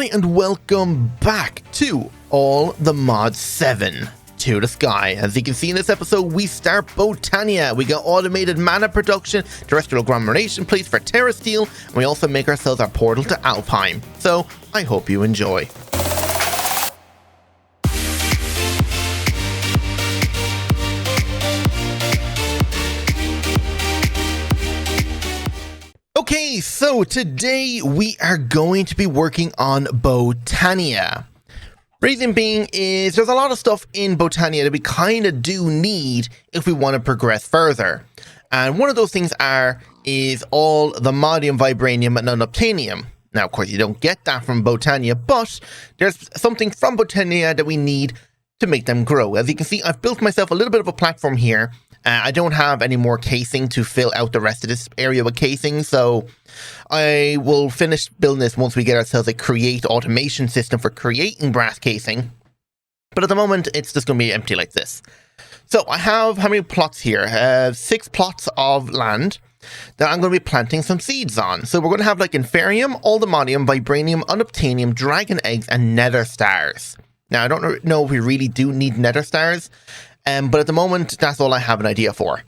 Hi and welcome back to All the Mods 7 to the Sky. As you can see in this episode, we start Botania. We got automated mana production, terrestrial glamoration plates for terrasteel, and we also make ourselves our portal to Alfheim. So I hope you enjoy. Okay, so today we are going to be working on Botania. Reason being is there's a lot of stuff in Botania that we kind of do need if we want to progress further. And one of those things is all the modium, vibranium, and unobtainium. Now, of course, you don't get that from Botania, but there's something from Botania that we need to make them grow. As you can see, I've built myself a little bit of a platform here. I don't have any more casing to fill out the rest of this area with casing, so I will finish building this once we get ourselves a create automation system for creating brass casing. But at the moment, it's just going to be empty like this. So I have, how many plots here? 6 plots of land that I'm going to be planting some seeds on. So we're going to have like inferium, aldemonium, vibranium, unobtainium, dragon eggs, and nether stars. Now, I don't know if we really do need nether stars. But at the moment, that's all I have an idea for.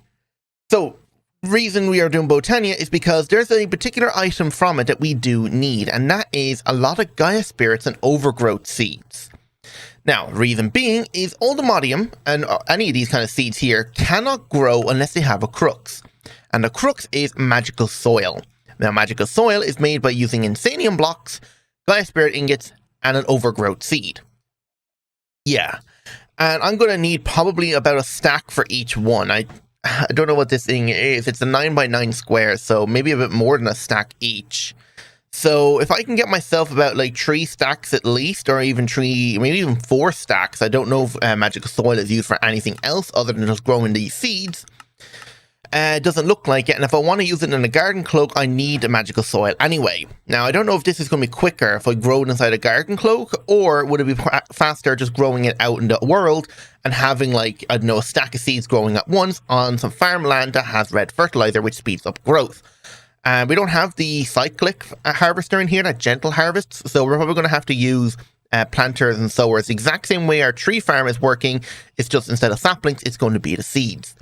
So, reason we are doing Botania is because there's a particular item from it that we do need, and that is a lot of Gaia spirits and overgrowth seeds. Now, reason being is all the modium and any of these kind of seeds here cannot grow unless they have a crux. And the crux is magical soil. Now, magical soil is made by using insanium blocks, Gaia spirit ingots, and an overgrowth seed. Yeah. And I'm going to need probably about a stack for each one. I don't know what this thing is. It's a 9x9 square, so maybe a bit more than a stack each. So if I can get myself about like 3 stacks at least, or even 3, maybe even 4 stacks. I don't know if magical soil is used for anything else other than just growing these seeds. It doesn't look like it, and if I want to use it in a garden cloak, I need a magical soil anyway. Now, I don't know if this is going to be quicker if I grow it inside a garden cloak, or would it be faster just growing it out in the world and having, like, I don't know, a stack of seeds growing at once on some farmland that has red fertilizer, which speeds up growth. We don't have the cyclic harvester in here, that gentle harvests, so we're probably going to have to use planters and sowers. The exact same way our tree farm is working, it's just instead of saplings, it's going to be the seeds.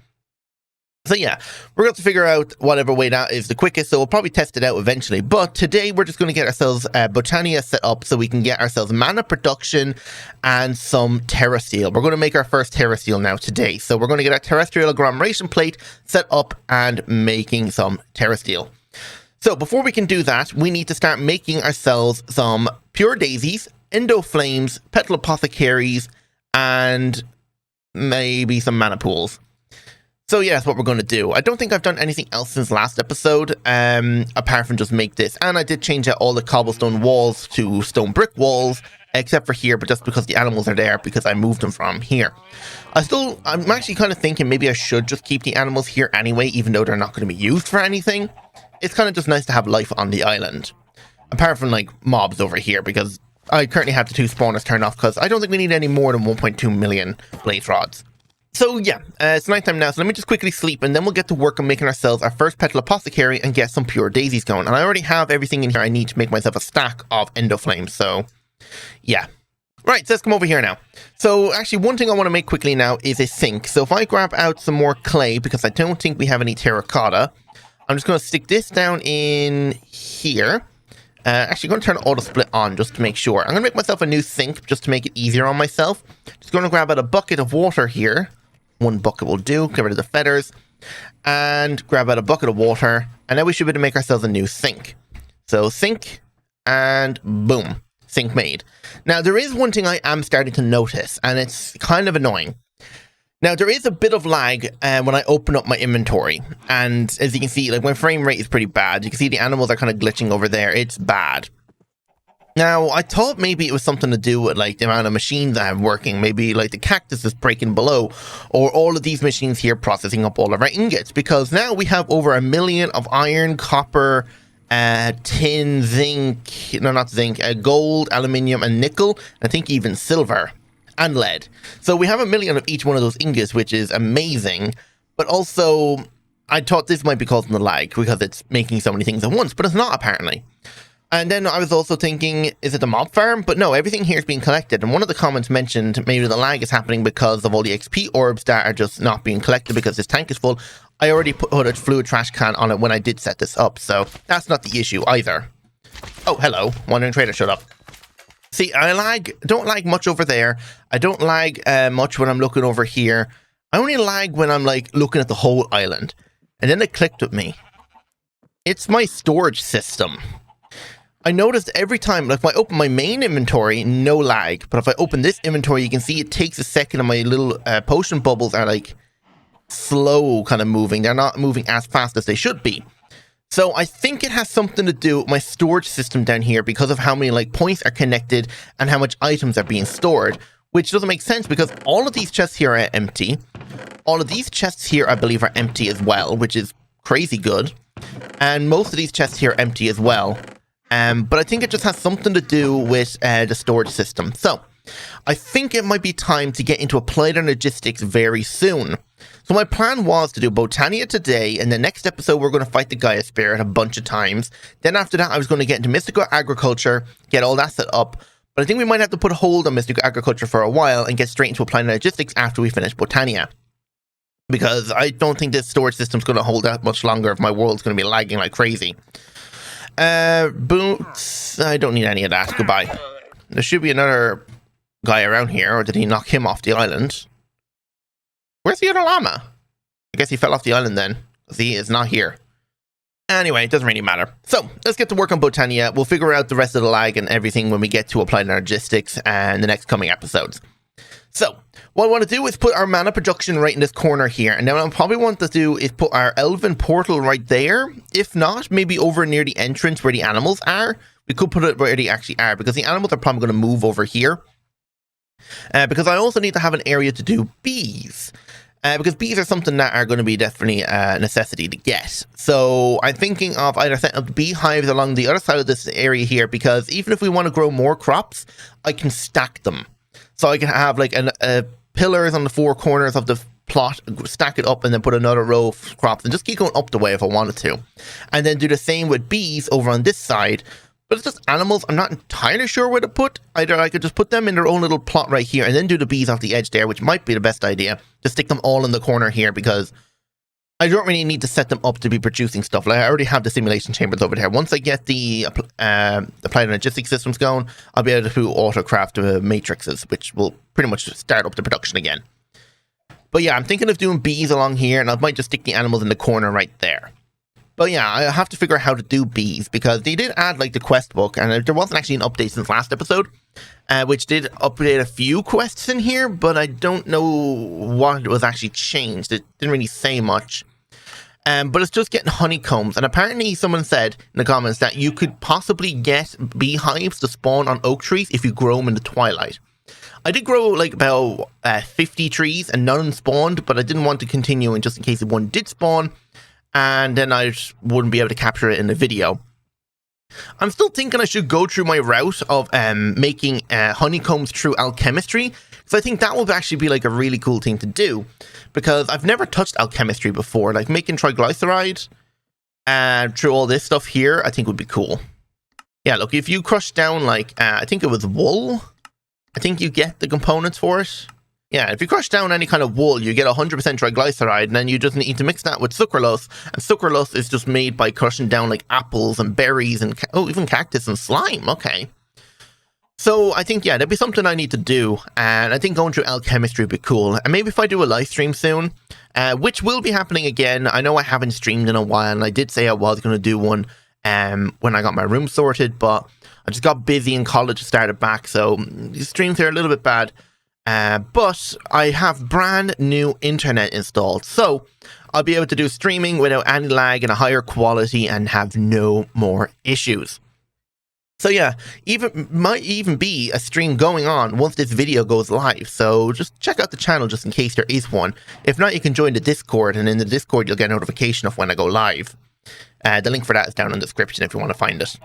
So yeah, we're going to figure out whatever way that is the quickest, so we'll probably test it out eventually. But today we're just going to get ourselves Botania set up so we can get ourselves mana production and some terrasteel. We're going to make our first terrasteel now today. So we're going to get our terrestrial glamoration plate set up and making some terrasteel. So before we can do that, we need to start making ourselves some pure daisies, endo flames, petal apothecaries, and maybe some mana pools. So yeah, that's what we're going to do. I don't think I've done anything else since last episode, apart from just make this. And I did change out all the cobblestone walls to stone brick walls, except for here, but just because the animals are there, because I moved them from here. I'm actually kind of thinking maybe I should just keep the animals here anyway, even though they're not going to be used for anything. It's kind of just nice to have life on the island. Apart from, like, mobs over here, because I currently have the 2 spawners turned off, because I don't think we need any more than 1.2 million blaze rods. So yeah, it's nighttime now, so let me just quickly sleep, and then we'll get to work on making ourselves our first Petal Apothecary and get some pure daisies going. And I already have everything in here I need to make myself a stack of endo flames, so yeah. Right, so let's come over here now. So actually, one thing I want to make quickly now is a sink. So if I grab out some more clay, because I don't think we have any terracotta, I'm just going to stick this down in here. Actually, I'm going to turn auto split on just to make sure. I'm going to make myself a new sink just to make it easier on myself. Just going to grab out a bucket of water here. 1 bucket will do, get rid of the feathers, and grab out a bucket of water, and now we should be able to make ourselves a new sink. So sink, and boom, sink made. Now there is one thing I am starting to notice, and it's kind of annoying. Now there is a bit of lag when I open up my inventory, and as you can see, like my frame rate is pretty bad. You can see the animals are kind of glitching over there. It's bad. Now, I thought maybe it was something to do with, like, the amount of machines I have working. Maybe, like, the cactus is breaking below. Or all of these machines here processing up all of our ingots. Because now we have over 1 million of iron, copper, tin, zinc... No, not zinc. Gold, aluminium, and nickel. I think even silver. And lead. So we have 1 million of each one of those ingots, which is amazing. But also, I thought this might be causing the lag. Because it's making so many things at once. But it's not, apparently. And then I was also thinking, is it the mob farm? But no, everything here is being collected. And one of the comments mentioned maybe the lag is happening because of all the XP orbs that are just not being collected because this tank is full. I already put a fluid trash can on it when I did set this up, so that's not the issue either. Oh, hello. Wandering Trader showed up. See, I don't lag much over there. I don't lag much when I'm looking over here. I only lag when I'm like looking at the whole island. And then it clicked with me. It's my storage system. I noticed every time, like if I open my main inventory, no lag. But if I open this inventory, you can see it takes a second and my little potion bubbles are like slow kind of moving. They're not moving as fast as they should be. So I think it has something to do with my storage system down here because of how many like points are connected and how much items are being stored, which doesn't make sense because all of these chests here are empty. All of these chests here, I believe, are empty as well, which is crazy good. And most of these chests here are empty as well. But I think it just has something to do with the storage system. So I think it might be time to get into applied logistics very soon. So my plan was to do Botania today, and the next episode we're going to fight the Gaia Spirit a bunch of times. Then after that I was going to get into mystical agriculture, get all that set up. But I think we might have to put a hold on mystical agriculture for a while and get straight into applied logistics after we finish Botania. Because I don't think this storage system's going to hold that much longer if my world's going to be lagging like crazy. Boots. I don't need any of that. Goodbye. There should be another guy around here, or did he knock him off the island? Where's the other llama? I guess he fell off the island then, because he is not here. Anyway, it doesn't really matter. So, let's get to work on Botania. We'll figure out the rest of the lag and everything when we get to applied logistics and the next coming episodes. So, what I want to do is put our mana production right in this corner here. And then what I probably want to do is put our elven portal right there. If not, maybe over near the entrance where the animals are. We could put it where they actually are, because the animals are probably going to move over here. Because I also need to have an area to do bees. Because bees are something that are going to be definitely a necessity to get. So I'm thinking of either setting up beehives along the other side of this area here, because even if we want to grow more crops, I can stack them. So I can have like pillars on the four corners of the plot, stack it up, and then put another row of crops and just keep going up the way if I wanted to. And then do the same with bees over on this side. But it's just animals I'm not entirely sure where to put. Either I could just put them in their own little plot right here and then do the bees off the edge there, which might be the best idea. Just stick them all in the corner here because I don't really need to set them up to be producing stuff. Like I already have the simulation chambers over there. Once I get the applied logistics systems going, I'll be able to autocraft the matrices, which will pretty much start up the production again. But yeah, I'm thinking of doing bees along here, and I might just stick the animals in the corner right there. But yeah, I have to figure out how to do bees, because they did add like the quest book, and there wasn't actually an update since last episode, which did update a few quests in here, but I don't know what was actually changed. It didn't really say much. But it's just getting honeycombs, and apparently someone said in the comments that you could possibly get beehives to spawn on oak trees if you grow them in the twilight. I did grow like about 50 trees and none spawned, but I didn't want to continue in just in case one did spawn, and then I just wouldn't be able to capture it in the video. I'm still thinking I should go through my route of making honeycombs through alchemistry, because I think that would actually be like a really cool thing to do, because I've never touched alchemistry before. Like making triglyceride through all this stuff here, I think would be cool. Yeah, look, if you crush down like, I think it was wool, I think you get the components for it. Yeah, if you crush down any kind of wool, you get 100% triglyceride, and then you just need to mix that with sucralose, and sucralose is just made by crushing down like apples and berries and, even cactus and slime. Okay. So I think, yeah, that'd be something I need to do, and I think going through alchemistry would be cool. And maybe if I do a live stream soon, which will be happening again. I know I haven't streamed in a while, and I did say I was going to do one when I got my room sorted, but I just got busy in college and started back, so the streams are a little bit bad. But I have brand new internet installed, so I'll be able to do streaming without any lag and a higher quality and have no more issues. So yeah, might even be a stream going on once this video goes live, so just check out the channel just in case there is one. If not, you can join the Discord, and in the Discord you'll get a notification of when I go live. The link for that is down in the description if you want to find it.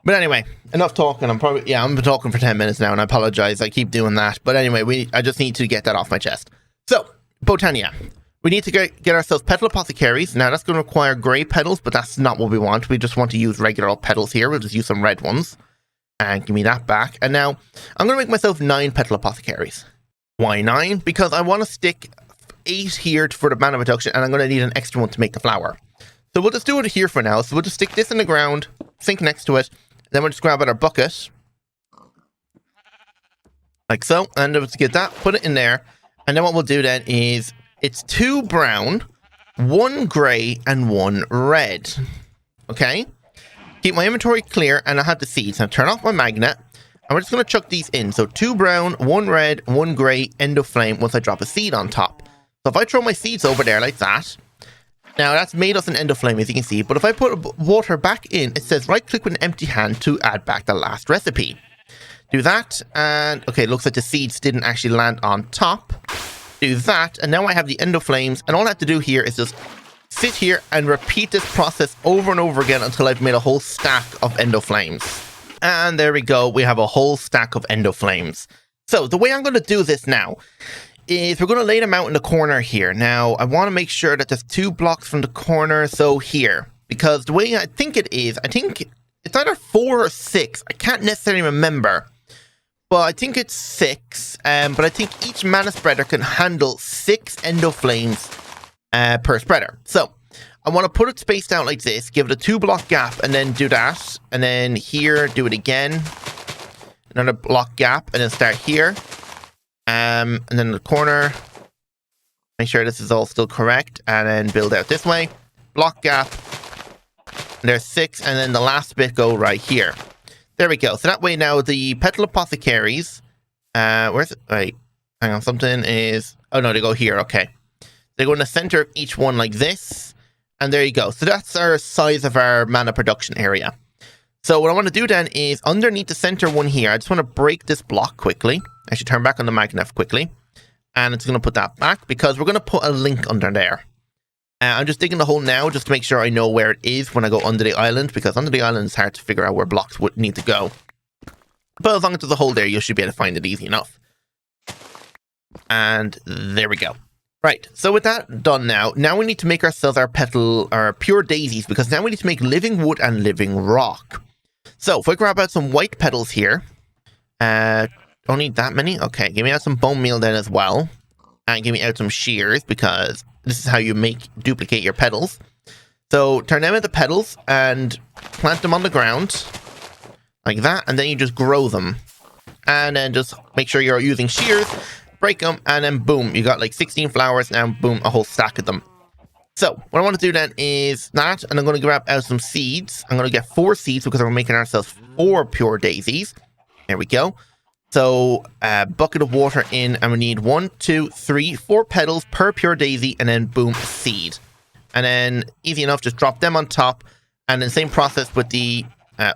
But anyway, enough talking. I'm been talking for 10 minutes now, and I apologize. I keep doing that. But anyway, I just need to get that off my chest. So, Botania. We need to get ourselves Petal Apothecaries. Now, that's going to require grey petals, but that's not what we want. We just want to use regular old petals here. We'll just use some red ones. And give me that back. And now, I'm going to make myself 9 Petal Apothecaries. Why 9? Because I want to stick 8 here for the mana reduction, and I'm going to need an extra one to make the flower. So we'll just do it here for now. So we'll just stick this in the ground, sink next to it, then we'll just grab out our bucket. Like so. And let's get that, put it in there. And then what we'll do then is, it's 2 brown, 1 grey, and 1 red. Okay? Keep my inventory clear, and I have the seeds. Now turn off my magnet, and we're just going to chuck these in. So 2 brown, 1 red, 1 grey, end of flame once I drop a seed on top. So if I throw my seeds over there like that, now that's made us an end of flame, as you can see. But if I put water back in, it says right click with an empty hand to add back the last recipe. Do that, and okay, it looks like the seeds didn't actually land on top. Do that, and now I have the end of flames, and all I have to do here is just sit here and repeat this process over and over again until I've made a whole stack of endo flames. And there we go, we have a whole stack of endo flames. So the way I'm going to do this now is we're going to lay them out in the corner here. Now I want to make sure that there's 2 blocks from the corner, so here, because the way I think it is, I think it's either 4 or 6, I can't necessarily remember, but I think it's 6, but I think each mana spreader can handle 6 endo flames per spreader. So I want to put it spaced out like this, give it a 2 block gap, and then do that. And then here, do it again. Another block gap, and then start here. And then the corner. Make sure this is all still correct. And then build out this way. Block gap. And there's 6, and then the last bit go right here. There we go. So that way now the Petal Apothecaries. Where's it? Wait. Hang on. Something is... Oh no, they go here. Okay. They go in the center of each one like this. And there you go. So that's our size of our mana production area. So what I want to do then is underneath the center one here, I just want to break this block quickly. I should turn back on the magnet quickly. And it's going to put that back because we're going to put a link under there. I'm just digging the hole now just to make sure I know where it is when I go under the island, because under the island it's hard to figure out where blocks would need to go. But as long as there's a hole there, you should be able to find it easy enough. And there we go. Right, so with that done now we need to make ourselves our pure daisies, because now we need to make living wood and living rock. So if I grab out some white petals here, don't need that many. Okay, give me out some bone meal then as well, and give me out some shears, because this is how you duplicate your petals. So turn them into petals and plant them on the ground like that, and then you just grow them, and then just make sure you're using shears. Break them, and then boom, you got like 16 flowers, and boom, a whole stack of them. So what I want to do then is that, and I'm going to grab out some seeds. I'm going to get 4 seeds because we're making ourselves 4 pure daisies. There we go. So a bucket of water in, and we need 1, 2, 3, 4 petals per pure daisy, and then boom, seed. And then easy enough, just drop them on top, and then same process with the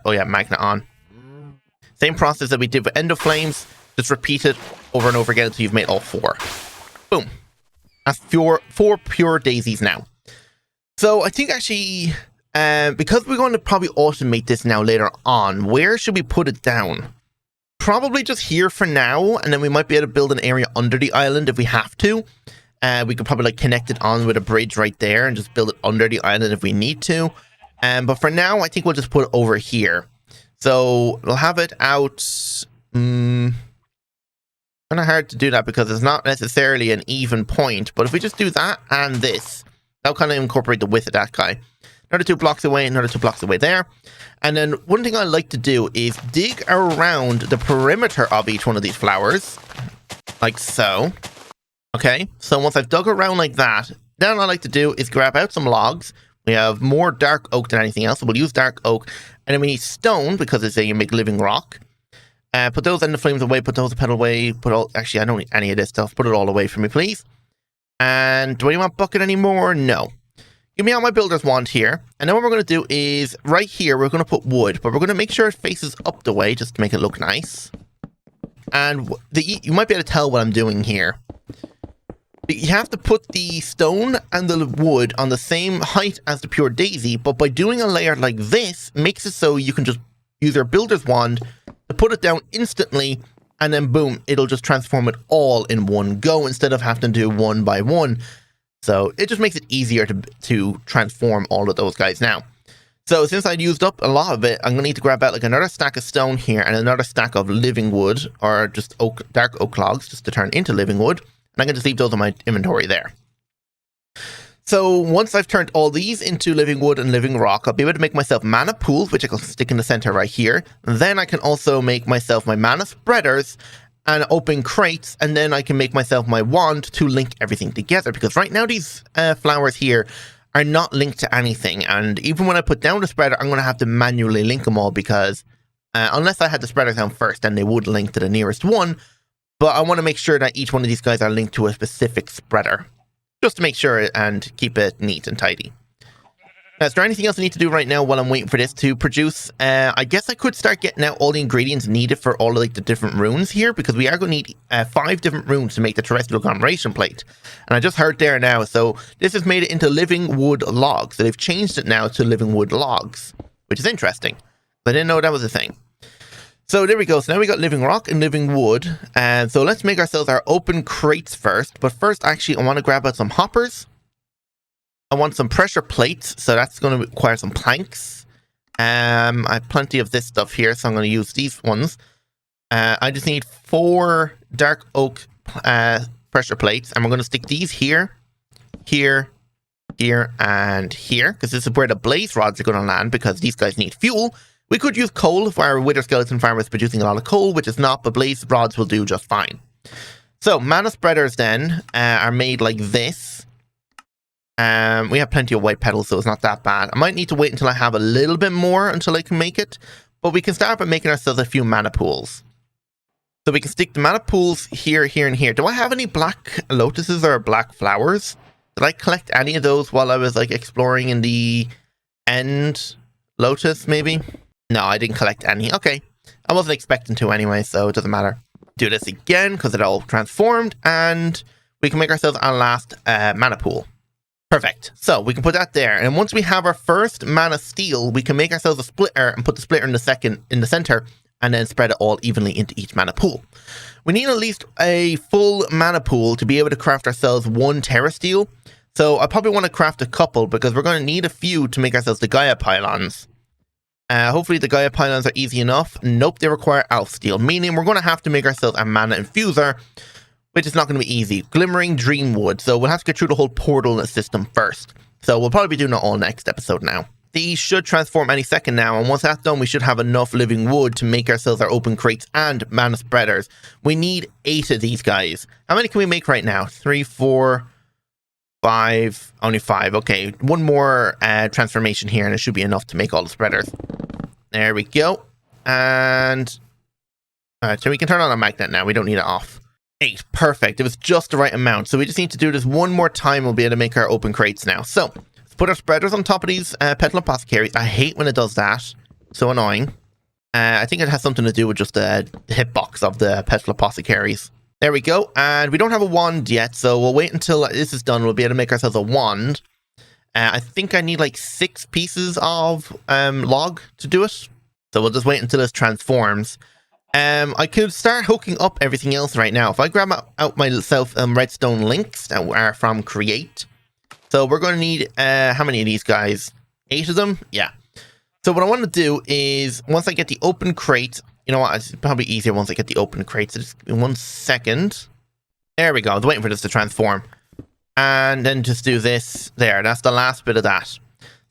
magnet on. Same process that we did with end of flames. Just repeat it over and over again until you've made all 4. Boom. That's 4 pure daisies now. So I think actually, because we're going to probably automate this now later on, where should we put it down? Probably just here for now, and then we might be able to build an area under the island if we have to. We could probably like connect it on with a bridge right there and just build it under the island if we need to. But for now, I think we'll just put it over here. So we'll have it out... kind of hard to do that because it's not necessarily an even point, but if we just do that and this, that'll kind of incorporate the width of that guy. Another 2 blocks away, another 2 blocks away there. And then one thing I like to do is dig around the perimeter of each one of these flowers, like so. Okay, so once I've dug around like that, then what I like to do is grab out some logs. We have more dark oak than anything else, so we'll use dark oak. And then we need stone, because it's you make living rock. Put those end of flames away, put those petal away, actually I don't need any of this stuff, put it all away for me please. And do I want bucket anymore? No. Give me out my builder's wand here, and then what we're going to do is, right here we're going to put wood, but we're going to make sure it faces up the way, just to make it look nice. And you might be able to tell what I'm doing here. You have to put the stone and the wood on the same height as the pure daisy, but by doing a layer like this, makes it so you can just use your builder's wand to put it down instantly, and then boom, it'll just transform it all in one go instead of having to do one by one. So it just makes it easier to transform all of those guys now. So since I used up a lot of it, I'm going to need to grab out like another stack of stone here and another stack of living wood, or just dark oak logs, just to turn into living wood. And I can just leave those in my inventory there. So once I've turned all these into living wood and living rock, I'll be able to make myself mana pools, which I can stick in the center right here. Then I can also make myself my mana spreaders and open crates, and then I can make myself my wand to link everything together, because right now these flowers here are not linked to anything, and even when I put down the spreader, I'm going to have to manually link them all, because unless I had the spreader down first, then they would link to the nearest one, but I want to make sure that each one of these guys are linked to a specific spreader, just to make sure and keep it neat and tidy. Now, is there anything else I need to do right now while I'm waiting for this to produce? I guess I could start getting out all the ingredients needed for all of like the different runes here, because we are going to need 5 different runes to make the terrestrial Glamoration plate. And I just heard there now, so this has made it into living wood logs. So they've changed it now to living wood logs, which is interesting. I didn't know that was a thing. So there we go. So now we got living rock and living wood. And so let's make ourselves our open crates first. But first, actually, I want to grab out some hoppers. I want some pressure plates, so that's going to require some planks. I have plenty of this stuff here, so I'm going to use these ones. I just need 4 dark oak pressure plates, and we're going to stick these here, here, here, and here, because this is where the blaze rods are going to land, because these guys need fuel. We could use coal if our wither skeleton farm is producing a lot of coal, which is not, but blaze rods will do just fine. So, mana spreaders then are made like this. We have plenty of white petals, so it's not that bad. I might need to wait until I have a little bit more until I can make it, but we can start by making ourselves a few mana pools. So we can stick the mana pools here, here, and here. Do I have any black lotuses or black flowers? Did I collect any of those while I was like exploring in the end lotus, maybe? No, I didn't collect any. Okay. I wasn't expecting to anyway, so it doesn't matter. Do this again, because it all transformed, and we can make ourselves our last mana pool. Perfect. So we can put that there, and once we have our first mana steel, we can make ourselves a splitter and put the splitter in the center, and then spread it all evenly into each mana pool. We need at least a full mana pool to be able to craft ourselves 1 terrasteel. So I probably want to craft a couple, because we're going to need a few to make ourselves the Gaia pylons. Hopefully the Gaia pylons are easy enough. Nope, they require elf steel, meaning we're going to have to make ourselves a mana infuser, which is not going to be easy. Glimmering Dreamwood. So we'll have to get through the whole portal system first. So we'll probably be doing it all next episode now. These should transform any second now, and once that's done, we should have enough living wood to make ourselves our open crates and mana spreaders. We need 8 of these guys. How many can we make right now? 3, 4, 5, only 5. Okay, 1 more transformation here, and it should be enough to make all the spreaders. There we go. And alright, so we can turn on a magnet now. We don't need it off. 8. Perfect. It was just the right amount. So we just need to do this 1 more time. We'll be able to make our open crates now. So let's put our spreaders on top of these Petal Apothecaries. I hate when it does that. So annoying. I think it has something to do with just the hitbox of the Petal Apothecaries. There we go. And we don't have a wand yet, so we'll wait until this is done. We'll be able to make ourselves a wand. I think I need like 6 pieces of log to do it. So we'll just wait until this transforms. I could start hooking up everything else right now. If I grab out myself redstone links that are from Create. So we're going to need, how many of these guys? 8 of them? Yeah. So what I want to do is, once I get the open crate, you know what, it's probably easier once I get the open crate. So just in 1 second. There we go. I was waiting for this to transform. And then just do this there. That's the last bit of that.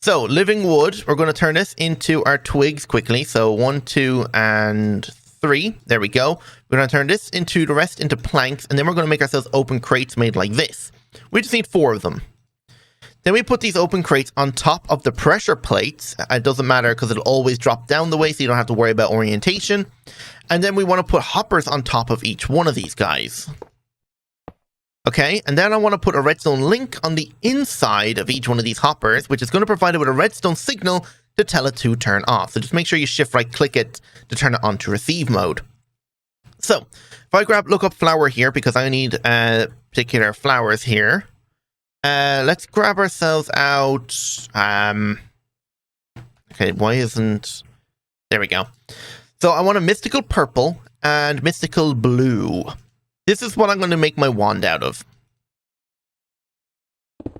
So, living wood, we're going to turn this into our twigs quickly. So 1, 2, and 3. There we go. We're going to turn this into the rest into planks, and then we're going to make ourselves open crates made like this. We just need 4 of them. Then we put these open crates on top of the pressure plates. It doesn't matter because it'll always drop down the way, so you don't have to worry about orientation. And then we want to put hoppers on top of each one of these guys. Okay, and then I want to put a redstone link on the inside of each one of these hoppers, which is going to provide it with a redstone signal to tell it to turn off. So just make sure you shift right click it to turn it on to receive mode. So if I look up flower here, because I need particular flowers here. Let's grab ourselves out. Okay, why isn't... There we go. So I want a mystical purple and mystical blue. This is what I'm going to make my wand out of.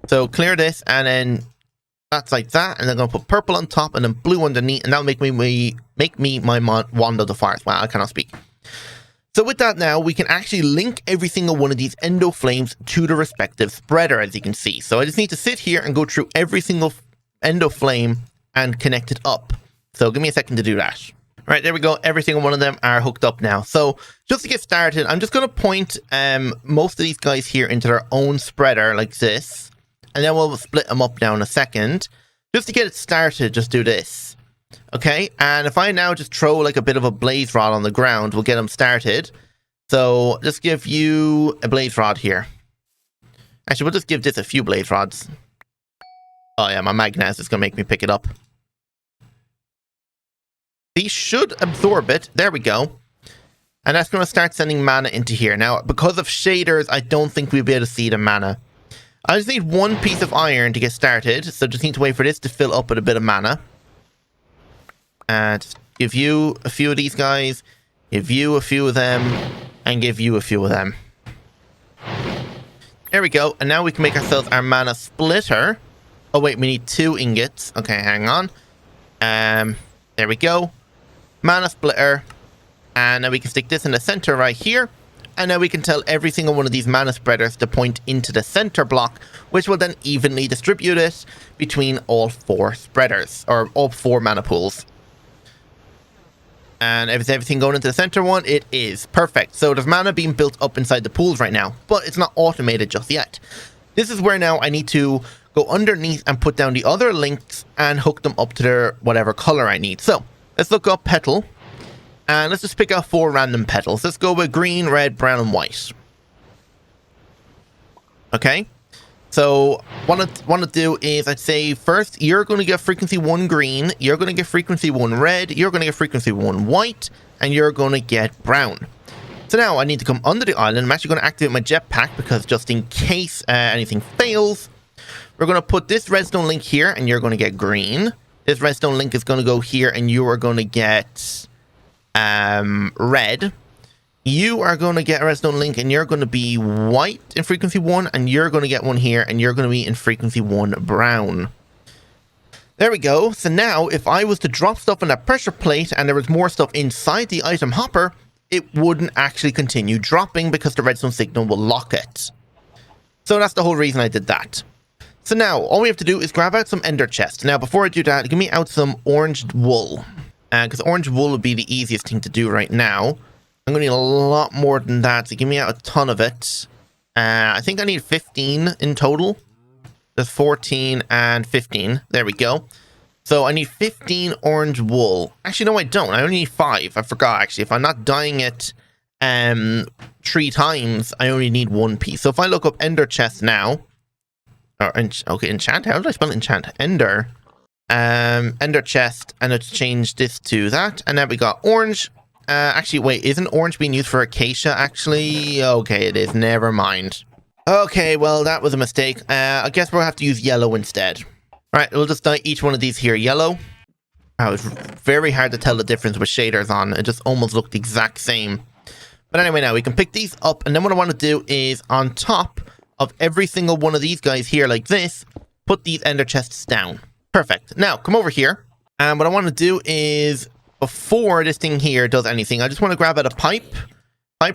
So clear this, and then that's like that, and then I'm going to put purple on top and then blue underneath, and that'll make me my Wand of the Forest. Wow, I cannot speak. So with that now, we can actually link every single one of these endo flames to the respective spreader, as you can see. So I just need to sit here and go through every single endo flame and connect it up. So give me a second to do that. All right, there we go. Every single one of them are hooked up now. So just to get started, I'm just going to point most of these guys here into their own spreader like this. And then we'll split them up now in a second. Just to get it started, just do this. Okay, and if I now just throw like a bit of a blaze rod on the ground, we'll get them started. So just give you a blaze rod here. Actually, we'll just give this a few blaze rods. Oh yeah, my magnet is going to make me pick it up. These should absorb it. There we go. And that's going to start sending mana into here. Now, because of shaders, I don't think we'll be able to see the mana. I just need one piece of iron to get started. So just need to wait for this to fill up with a bit of mana. And just give you a few of these guys, give you a few of them, and give you a few of them. There we go. And now we can make ourselves our mana splitter. Oh wait, we need 2 ingots. Okay, hang on. There we go. Mana splitter. And now we can stick this in the center right here. And now we can tell every single one of these mana spreaders to point into the center block, which will then evenly distribute it between all 4 spreaders, or all 4 mana pools. And is everything going into the center one? It is. Perfect. So there's mana being built up inside the pools right now, but it's not automated just yet. This is where now I need to go underneath and put down the other links and hook them up to their whatever color I need. So let's look up petal. And let's just pick out 4 random petals. Let's go with green, red, brown, and white. Okay. So what I want to do is I'd say first you're going to get frequency 1 green, you're going to get frequency 1 red, you're going to get frequency 1 white, and you're going to get brown. So now I need to come under the island. I'm actually going to activate my jetpack because just in case anything fails, we're going to put this redstone link here and you're going to get green. This redstone link is going to go here and you are going to get red. You are going to get a redstone link and you're going to be white in frequency 1, and you're going to get one here and you're going to be in frequency 1 brown. There we go. So now if I was to drop stuff on that pressure plate and there was more stuff inside the item hopper, it wouldn't actually continue dropping because the redstone signal will lock it. So that's the whole reason I did that. So now all we have to do is grab out some ender chests. Now before I do that, give me out some orange wool. Because orange wool would be the easiest thing to do right now. I'm going to need a lot more than that, so give me out a ton of it. I think I need 15 in total. There's 14 and 15. There we go. So I need 15 orange wool. Actually, no, I don't. I only need 5. I forgot, actually. If I'm not dyeing it 3 times, I only need 1 piece. So if I look up ender chest now. Okay, enchant. How did I spell enchant? Ender. Ender chest. And let's change this to that. And now we got orange. Actually, wait, isn't orange being used for acacia, actually? Okay, it is. Never mind. Okay, well, that was a mistake. I guess we'll have to use yellow instead. Alright, we'll just dye each one of these here yellow. Oh, it's very hard to tell the difference with shaders on. It just almost looked the exact same. But anyway, now we can pick these up. And then what I want to do is on top of every single one of these guys here like this, put these ender chests down. Perfect. Now, come over here. And what I want to do is, before this thing here does anything, I just want to grab out a pipe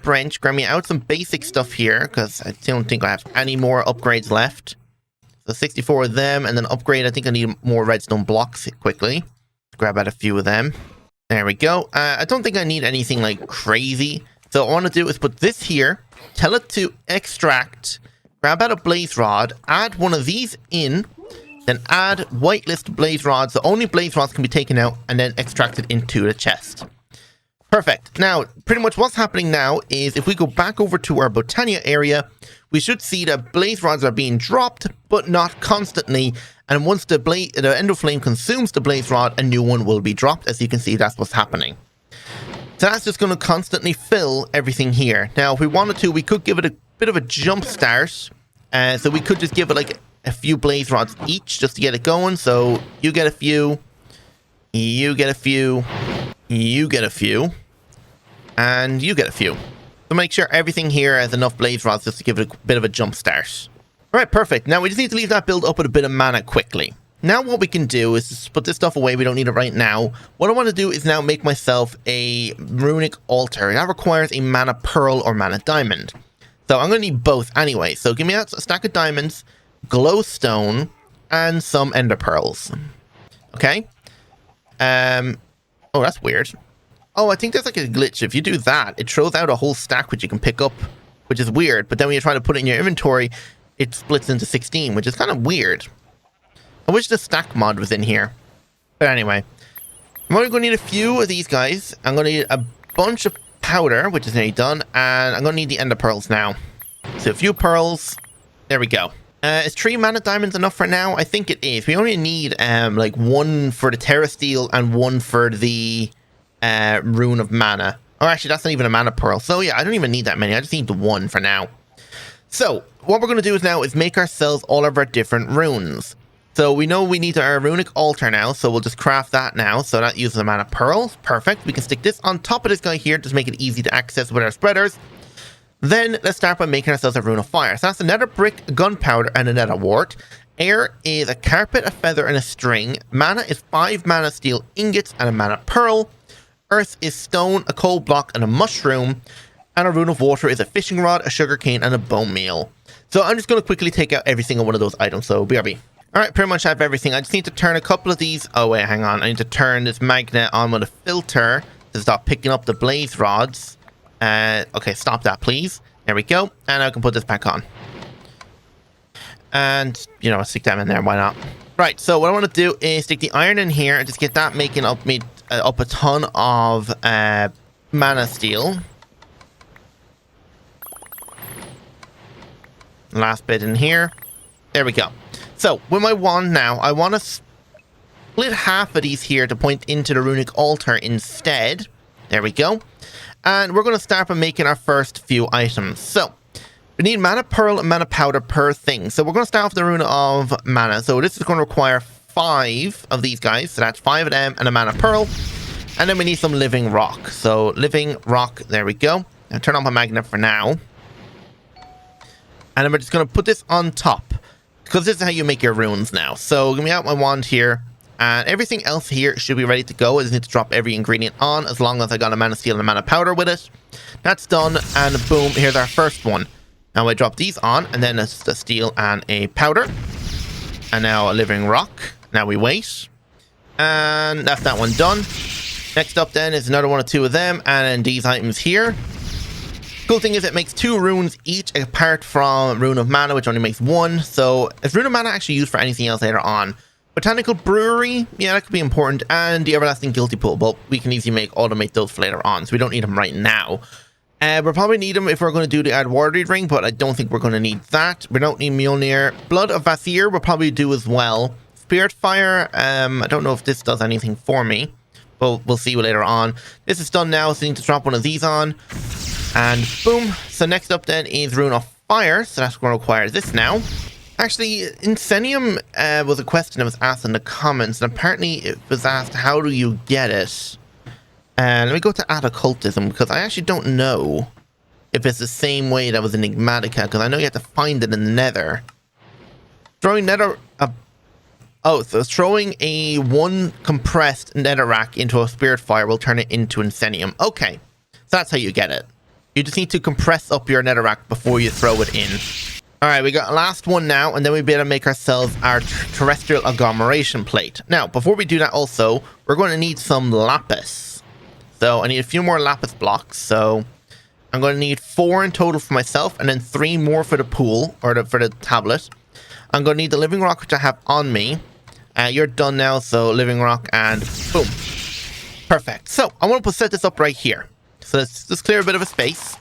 wrench, grab me out some basic stuff here, because I don't think I have any more upgrades left. So 64 of them, and then upgrade, I think I need more redstone blocks quickly. Grab out a few of them. There we go. I don't think I need anything like crazy. So what I want to do is put this here, tell it to extract, grab out a blaze rod, add one of these in, then add whitelist blaze rods. The only blaze rods can be taken out and then extracted into the chest. Perfect. Now, pretty much what's happening now is if we go back over to our Botania area, we should see that blaze rods are being dropped, but not constantly. And once the ender flame consumes the blaze rod, a new one will be dropped. As you can see, that's what's happening. So that's just going to constantly fill everything here. Now, if we wanted to, we could give it a bit of a jump start. So we could just give it like a few blaze rods each just to get it going. So you get a few, you get a few, you get a few, and you get a few. So make sure everything here has enough blaze rods just to give it a bit of a jump start. Alright, perfect. Now we just need to leave that build up with a bit of mana quickly. Now what we can do is just put this stuff away. We don't need it right now. What I want to do is now make myself a Runic Altar. That requires a mana pearl or mana diamond. So I'm going to need both anyway. So give me a stack of diamonds, glowstone, and some ender pearls. Okay. Oh, that's weird. Oh, I think there's like a glitch. If you do that, it throws out a whole stack which you can pick up, which is weird. But then when you try to put it in your inventory, it splits into 16, which is kind of weird. I wish the stack mod was in here. But anyway, I'm only going to need a few of these guys. I'm going to need a bunch of powder, which is nearly done. And I'm going to need the ender pearls now. So a few pearls. There we go. Is 3 mana diamonds enough for now? I think it is. We only need like 1 for the terrasteel and 1 for the Rune of Mana. Or actually, that's not even a mana pearl. So yeah, I don't even need that many. I just need the 1 for now. So what we're going to do is make ourselves all of our different runes. So we know we need our Runic Altar now, so we'll just craft that now. So that uses a mana pearl. Perfect. We can stick this on top of this guy here, just make it easy to access with our spreaders. Then let's start by making ourselves a Rune of Fire. So that's a nether brick, gunpowder, and a nether wart. Air is a carpet, a feather, and a string. Mana is 5 mana steel ingots and a mana pearl. Earth is stone, a coal block, and a mushroom. And a Rune of Water is a fishing rod, a sugarcane, and a bone meal. So I'm just going to quickly take out every single one of those items. So BRB. Alright, pretty much have everything. I just need to turn a couple of these. Oh, wait, hang on. I need to turn this magnet on with a filter to stop picking up the blaze rods. Okay, stop that, please. There we go. And I can put this back on. And, you know, stick them in there. Why not? Right, so what I want to do is stick the iron in here and just get that making up me up a ton of mana steel. Last bit in here. There we go. So, with my wand now, I want to split half of these here to point into the Runic Altar instead. There we go. And we're going to start by making our first few items. So, we need mana pearl and mana powder per thing. So, we're going to start off the Rune of Mana. So, this is going to require 5 of these guys. So, that's 5 of them and a mana pearl. And then we need some living rock. So, living rock, there we go. I'll turn on my magnet for now. And then we're just going to put this on top. Because this is how you make your runes now. So, give me out my wand here. And everything else here should be ready to go. I just need to drop every ingredient on as long as I got a mana steel and a mana powder with it. That's done. And boom, here's our first one. Now I drop these on. And then it's a steel and a powder. And now a living rock. Now we wait. And that's that one done. Next up then is another one or 2 of them. And then these items here. Cool thing is it makes 2 runes each apart from Rune of Mana, which only makes 1. So is Rune of Mana actually used for anything else later on? Botanical Brewery, yeah, that could be important. And the Everlasting Guilty Pool, but we can easily automate those for later on, so we don't need them right now. We'll probably need them if we're going to do the Adwardy ring, but I don't think we're going to need that. We don't need Mjolnir. Blood of Vasir we'll probably do as well. Spirit Fire, I don't know if this does anything for me, but we'll see later on. This is done now, so I need to drop one of these on. And boom. So next up then is Rune of Fire. So that's going to require this now. Actually, Insenium was a question that was asked in the comments. And apparently it was asked, how do you get it? And let me go to Add Occultism. Because I actually don't know if it's the same way that was in Enigmatica. Because I know you have to find it in the nether. Throwing nether... so throwing a 1 compressed netherrack into a Spirit Fire will turn it into Insenium. Okay. So that's how you get it. You just need to compress up your netherrack before you throw it in. Alright, we got a last one now, and then we better make ourselves our terrestrial agglomeration plate. Now, before we do that also, we're going to need some lapis. So, I need a few more lapis blocks. So, I'm going to need 4 in total for myself, and then 3 more for the pool, or for the tablet. I'm going to need the living rock, which I have on me. You're done now, so living rock, and boom. Perfect. So, I want to set this up right here. So let's just clear a bit of a space.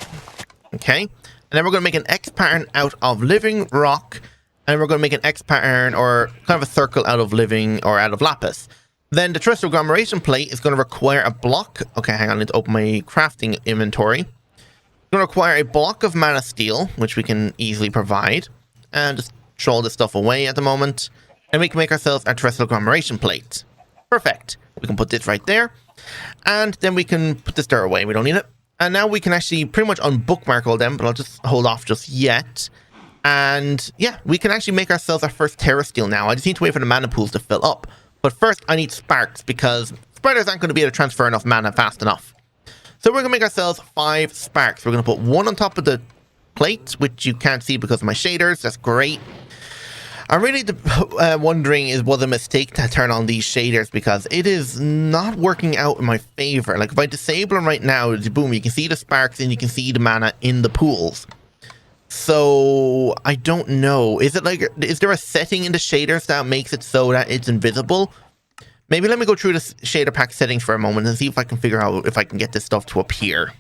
Okay. And then we're going to make an X pattern out of living rock. And we're going to make an X pattern or kind of a circle out of living or out of lapis. Then the terrestrial agglomeration plate is going to require a block. Okay, hang on. I need to open my crafting inventory. It's going to require a block of mana steel, which we can easily provide. And just throw all this stuff away at the moment. And we can make ourselves our terrestrial agglomeration plate. Perfect. We can put this right there. And then we can put this dirt away. We don't need it. And now we can actually pretty much unbookmark all them, but I'll just hold off just yet. And yeah, we can actually make ourselves our first terrasteel now. I just need to wait for the mana pools to fill up. But first, I need sparks because spiders aren't going to be able to transfer enough mana fast enough. So we're going to make ourselves 5 sparks. We're going to put 1 on top of the plate, which you can't see because of my shaders. That's great. I'm really wondering, was it a mistake to turn on these shaders because it is not working out in my favor. Like if I disable them right now, boom, you can see the sparks and you can see the mana in the pools. So I don't know. Is there a setting in the shaders that makes it so that it's invisible? Maybe let me go through the shader pack settings for a moment and see if I can figure out if I can get this stuff to appear.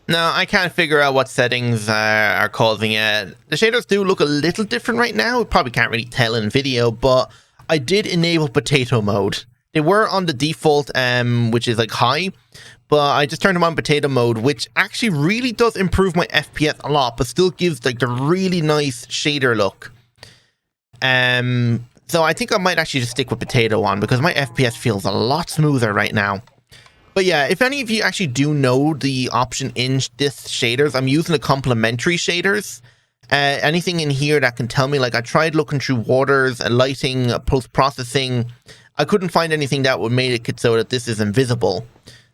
No, I can't figure out what settings are causing it. The shaders do look a little different right now. We probably can't really tell in video, but I did enable potato mode. They were on the default, which is like high, but I just turned them on potato mode, which actually really does improve my FPS a lot, but still gives like the really nice shader look. So I think I might actually just stick with potato on because my FPS feels a lot smoother right now. But yeah, if any of you actually do know the option in this shaders, I'm using the complementary shaders. Anything in here that can tell me, like I tried looking through waters, lighting, post-processing. I couldn't find anything that would make it so that this is invisible.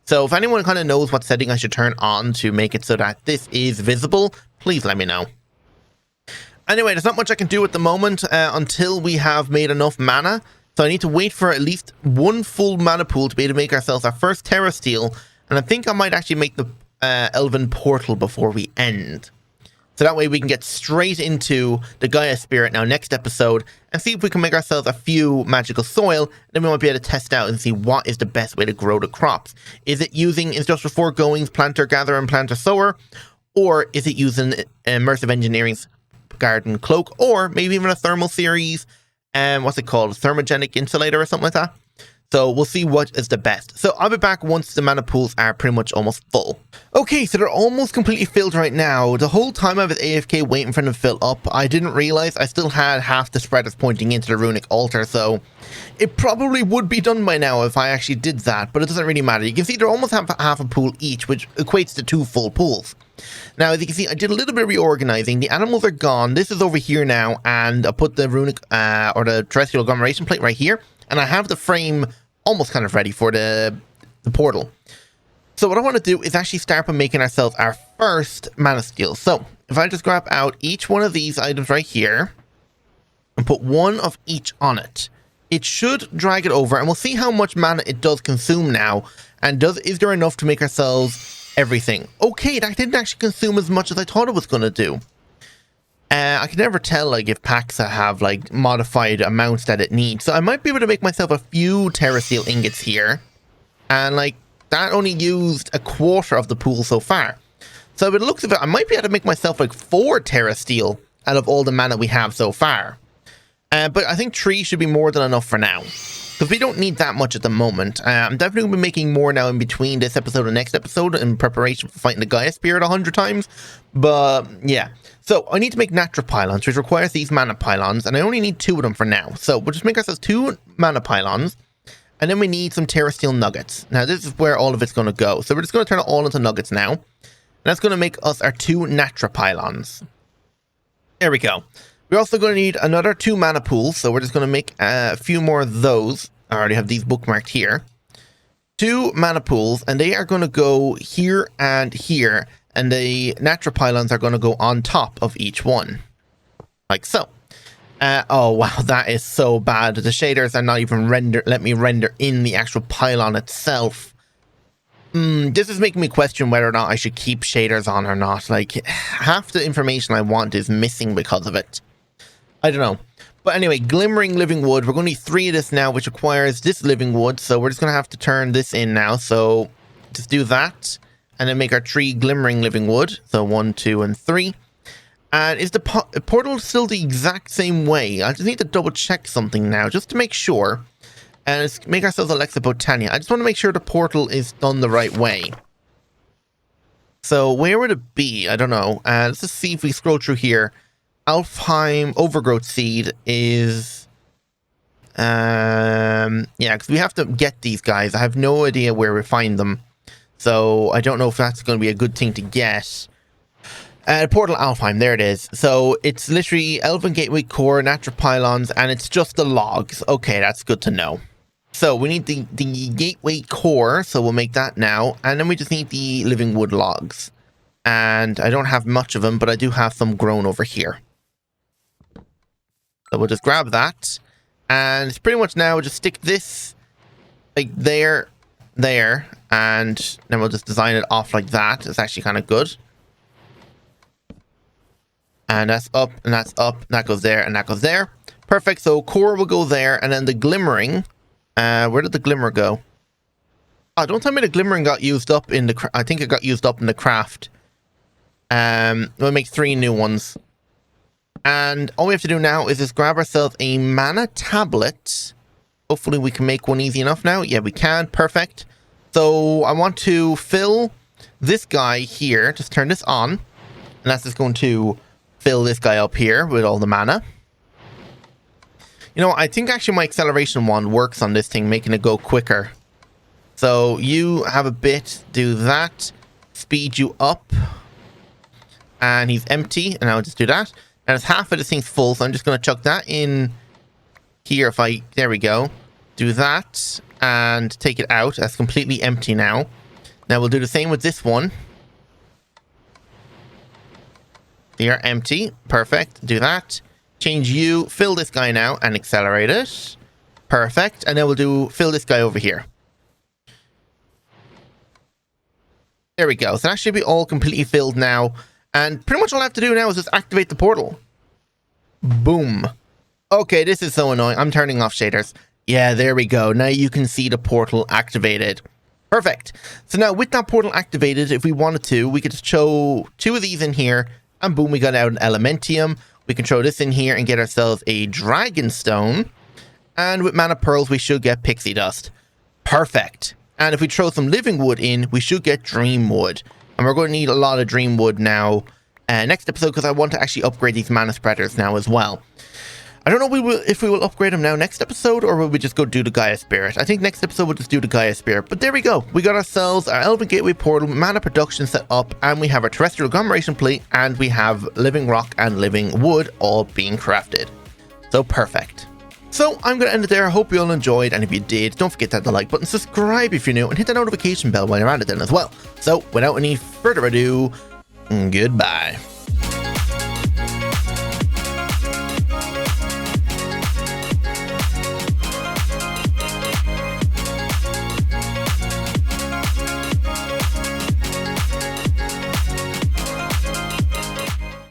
So if anyone kind of knows what setting I should turn on to make it so that this is visible, please let me know. Anyway, there's not much I can do at the moment until we have made enough mana. So I need to wait for at least 1 full mana pool to be able to make ourselves our first terrasteel. And I think I might actually make the elven portal before we end. So that way we can get straight into the Gaia Spirit now next episode and see if we can make ourselves a few magical soil. Then we might be able to test out and see what is the best way to grow the crops. Is it using Industrial Foregoings, Planter Gatherer and Planter Sower? Or is it using Immersive Engineering's Garden Cloak? Or maybe even a thermal series, what's it called? Thermogenic Insulator or something like that? So we'll see what is the best. So I'll be back once the mana pools are pretty much almost full. Okay, so they're almost completely filled right now. The whole time I was AFK waiting for them to fill up, I didn't realize I still had half the spreaders pointing into the Runic Altar, so it probably would be done by now if I actually did that, but it doesn't really matter. You can see they're almost half a pool each, which equates to 2 full pools. Now, as you can see, I did a little bit of reorganizing. The animals are gone. This is over here now, and I put the Runic, or the Terrestrial Glamoration plate right here. And I have the frame almost kind of ready for the portal. So what I want to do is actually start by making ourselves our first mana steel. So if I just grab out each one of these items right here and put 1 of each on it, it should drag it over, and we'll see how much mana it does consume now. And is there enough to make ourselves everything? Okay, that didn't actually consume as much as I thought it was going to do. I can never tell like if packs have like modified amounts that it needs. So I might be able to make myself a few terrasteel ingots here. And like that only used 1/4 of the pool so far. So with the looks of it, I might be able to make myself like 4 terrasteel out of all the mana we have so far. But I think 3 should be more than enough for now. Because we don't need that much at the moment. I'm definitely going to be making more now in between this episode and next episode in preparation for fighting the Gaia Spirit 100 times. But yeah. So I need to make natural pylons, which requires these mana pylons. And I only need 2 of them for now. So we'll just make ourselves 2 mana pylons. And then we need some terrasteel nuggets. Now this is where all of it's going to go. So we're just going to turn it all into nuggets now. And that's going to make us our 2 natural pylons. There we go. We're also going to need another 2 mana pools, so we're just going to make a few more of those. I already have these bookmarked here. 2 mana pools, and they are going to go here and here, and the natural pylons are going to go on top of each one. Like so. Oh wow, that is so bad. The shaders are not even let me render in the actual pylon itself. This is making me question whether or not I should keep shaders on or not. Like, half the information I want is missing because of it. I don't know. But anyway, glimmering living wood. We're going to need 3 of this now, which requires this living wood. So we're just going to have to turn this in now. So just do that. And then make our 3 glimmering living wood. So 1, 2, and 3. And is the portal still the exact same way? I just need to double check something now, just to make sure. And let's make ourselves Alexa Botania. I just want to make sure the portal is done the right way. So where would it be? I don't know. Let's just see if we scroll through here. Alfheim Overgrowth Seed is... yeah, because we have to get these guys. I have no idea where we find them. So I don't know if that's going to be a good thing to get. Portal Alfheim, there it is. So it's literally Elven Gateway Core, Natural Pylons, and it's just the logs. Okay, that's good to know. So we need the Gateway Core, so we'll make that now. And then we just need the Living Wood logs. And I don't have much of them, but I do have some grown over here. So we'll just grab that. And it's pretty much now, we'll just stick this like there, and then we'll just design it off like that. It's actually kind of good. And that's up, and that's up, and that goes there, and that goes there. Perfect, so core will go there, and then the glimmering. Where did the glimmer go? Oh, don't tell me the glimmering got used up in the... I think it got used up in the craft. We'll make 3 new ones. And all we have to do now is just grab ourselves a mana tablet. Hopefully we can make one easy enough now. Yeah, we can. Perfect. So I want to fill this guy here. Just turn this on. And that's just going to fill this guy up here with all the mana. You know, I think actually my acceleration one works on this thing, making it go quicker. So you have a bit, do that. Speed you up. And he's empty, and I'll just do that. And it's half of this thing's full, so I'm just going to chuck that in here. There we go. Do that, and take it out. That's completely empty now. Now we'll do the same with this one. They are empty. Perfect. Do that. Change you. Fill this guy now and accelerate it. Perfect. And then we'll fill this guy over here. There we go. So that should be all completely filled now. And pretty much all I have to do now is just activate the portal. Boom. Okay, this is so annoying. I'm turning off shaders. Yeah, there we go. Now you can see the portal activated. Perfect. So now with that portal activated, if we wanted to, we could just throw 2 of these in here. And boom, we got out an Elementium. We can throw this in here and get ourselves a Dragonstone. And with Mana Pearls, we should get Pixie Dust. Perfect. And if we throw some Living Wood in, we should get Dream Wood. And we're going to need a lot of Dream Wood now next episode, because I want to actually upgrade these Mana Spreaders now as well. I don't know if we will upgrade them now next episode, or will we just go do the Gaia Spirit. I think next episode we'll just do the Gaia Spirit. But there we go. We got ourselves our Elven Gateway Portal, Mana Production set up, and we have our Terrestrial Glamoration Plate, and we have Living Rock and Living Wood all being crafted. So perfect. So I'm going to end it there. I hope you all enjoyed, and if you did, don't forget to hit the like button, subscribe if you're new, and hit the notification bell while you're at it then as well. So without any further ado, goodbye.